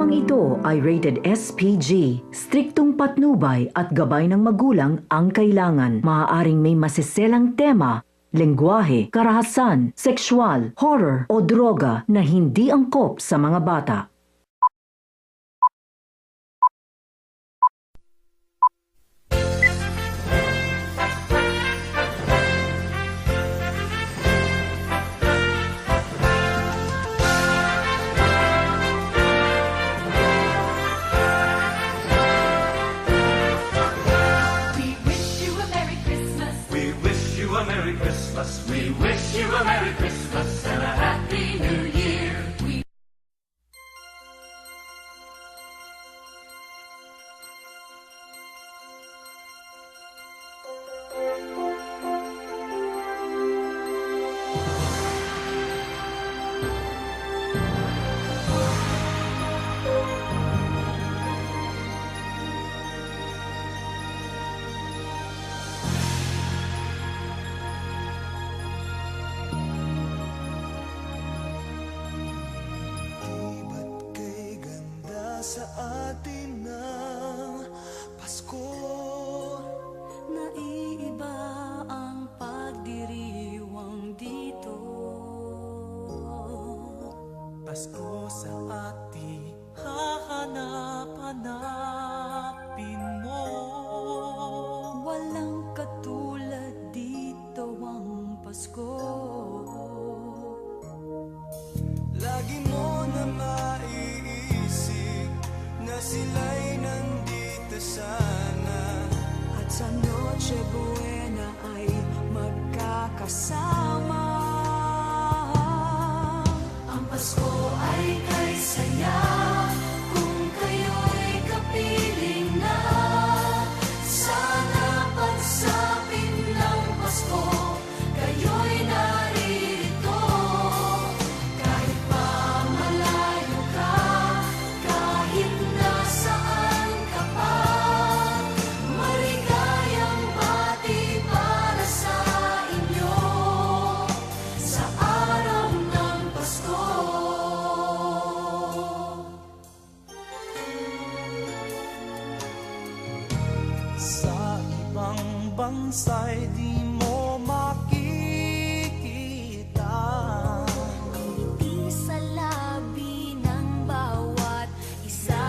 Programang ito ay rated SPG. Striktong patnubay at gabay ng magulang ang kailangan. Maaaring may masiselang tema, lengguwahe, karahasan, sexual, horror o droga na hindi angkop sa mga bata. We wish you a Merry Christmas and a Happy New Year. Sa atin ng Pasko, naiiba ang pagdiriwang dito. Pasko sa ating hahanap-hanapin mo. Walang katulad dito ang Pasko. Lagi mo na maiisip na sila'y nandito sana, At sa Noche Buena ay magkakasama. Ang Pasko ay kay saya kung kayo'y kapiling na. Sana pagsapit ng Pasko, kayo'y naririto. Kahit pa malayo ka, kahit nasaan ka pa, maligayang bati para sa inyo sa araw ng Pasko. sa ibang bansa'y di mo makikita. Ngiti sa labi ng bawat isa.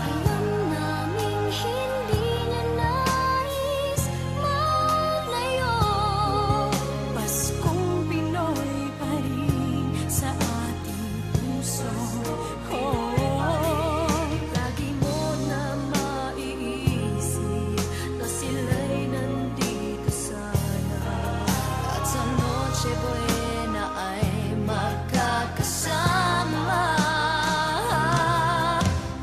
Alam naming hindi niya nais maglayo. Paskong Pinoy pa rin sa ating puso. Lagi mo na maiisip na sila'y nandito sana. At sa Noche Buena ay magkakasama.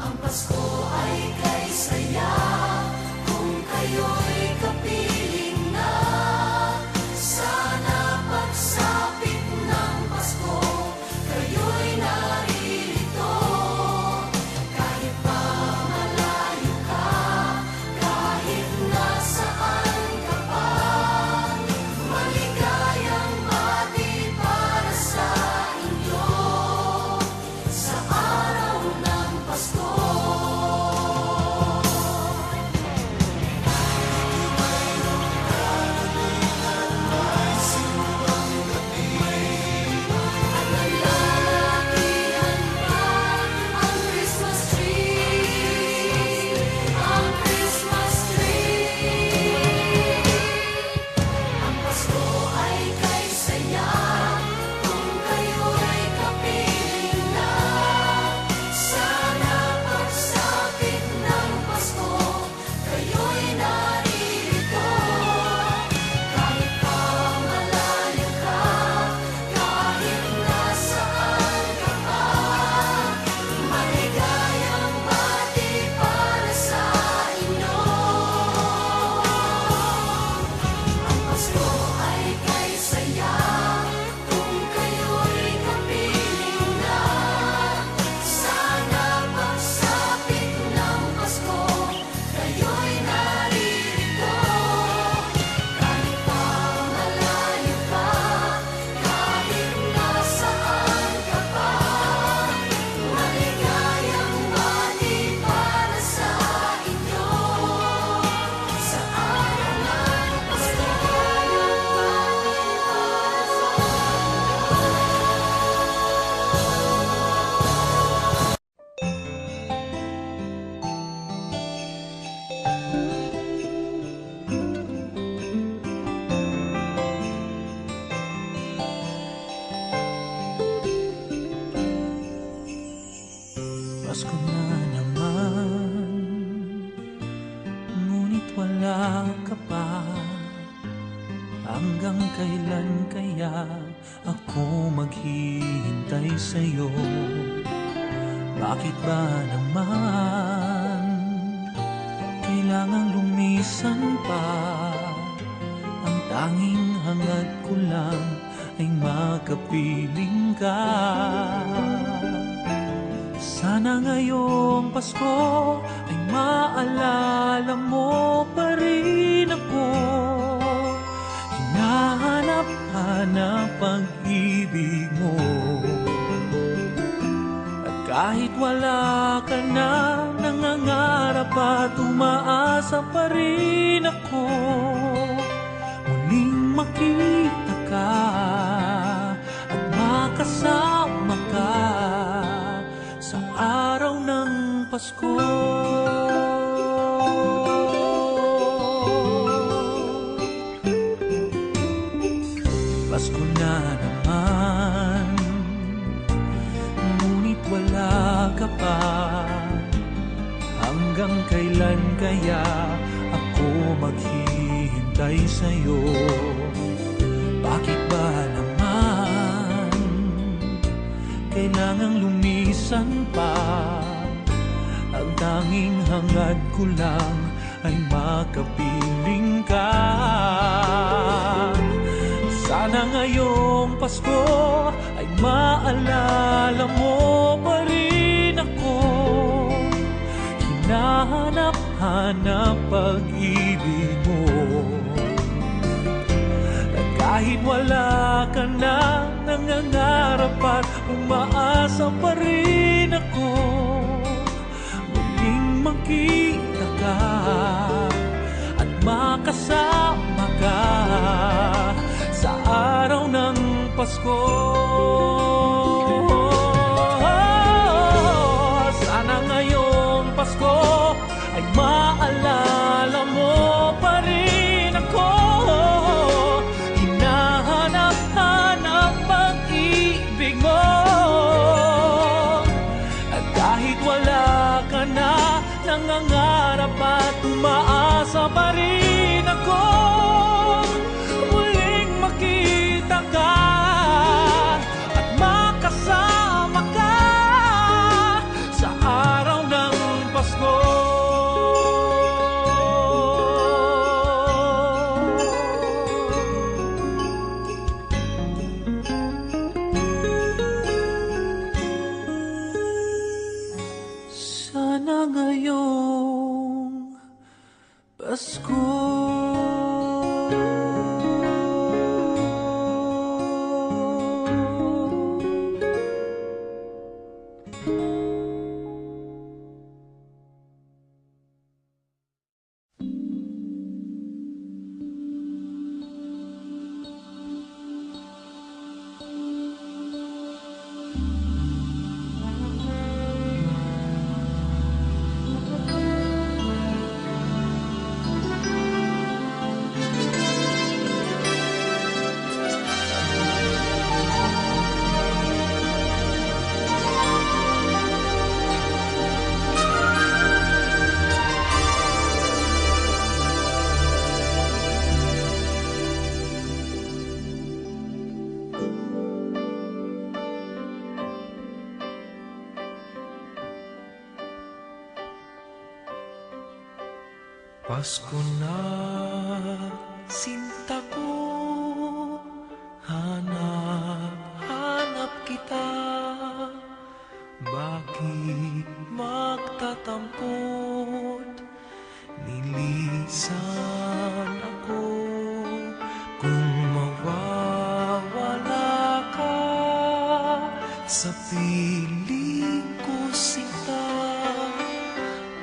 Ang Pasko ay kay saya kung kayo'y kapiling na. Sana pagsapit ng Pasko, kayo'y naririto. Kahit pa malayo ka, kahit nasaan ka pa, maligayang bati Pasko na naman, ngunit wala ka pa. Hanggang kailan kaya ako maghihintay sa'yo? Bakit ba naman kailangang lumisan pa? Ang tanging hangad ko lang ay makapiling ka. Sana ngayong Pasko ay maalala mo pa rin ako. Hinahanap-hanap pag-ibig mo. At kahit wala ka na, nangangarap at umaasa pa rin ako. Muling makita ka at makasama ka sa araw ng Pasko. Pasko na naman, ngunit wala ka pa. Hanggang kailan kaya ako maghihintay sa'yo? Bakit ba naman kailangang lumisan pa? Ang tanging hangad ko lang ay makapiling ka. Sana ngayong Pasko ay maalala mo pa rin ako. Hinahanap-hanap pag-ibig mo. At kahit wala ka na, nangangarap at umaasa pa rin ako. Muling magkita ka at makasama ka sa araw ng Pasko. Sana ngayong Pasko ay maalala mo pa rin ako. Hinahanap-hanap pag-ibig mo. At kahit wala ka na, nangangarap at umaasa pa rin ako. Muling makita ka at makasama ka sa araw ng Pasko. Sana ngayong Pasko Pasko na, sinta ko, hanap-hanap kita. Bakit magtatampot, nilisan ako? Kung mawawala ka, sa piling ko sinta.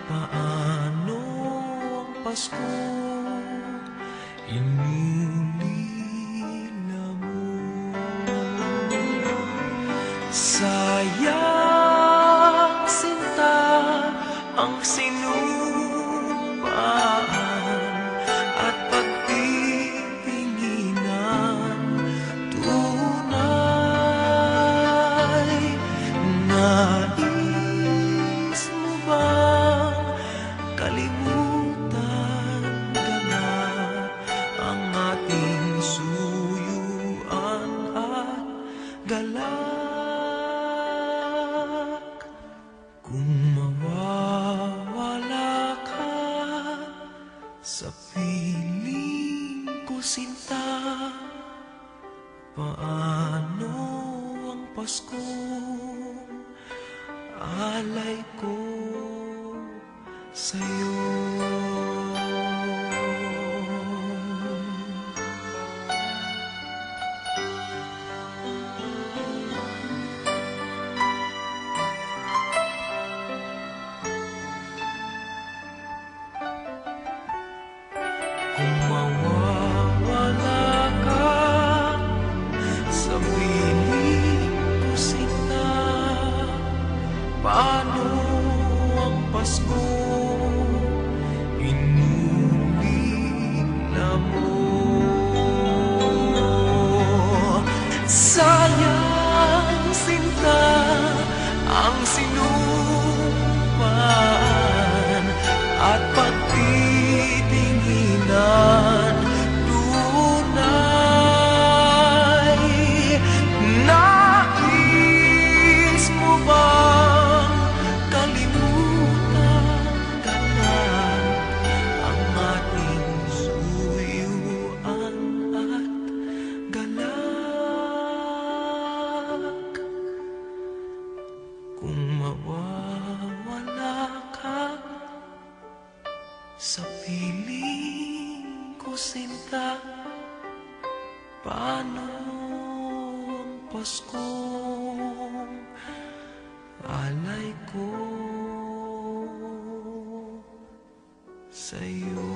Paano ang Pasko inulila mo? Sayang sinta ang sinupaan at pagpipinginan. Tunay nais Paano ang Pasko? Alay ko sa'yo. Kung mawawala ka sa piling ko, sinta, paano ang Pasko? Inulila mo. Sayang, sinta, ang sinumpaan at pagtitinginan. Tunay, nais mo bang kalimutan ka na ang ating suyuan at galak? Kung mawawala ka sa piling ko, sinta, paano ang Pasko? Alay ko sa'yo.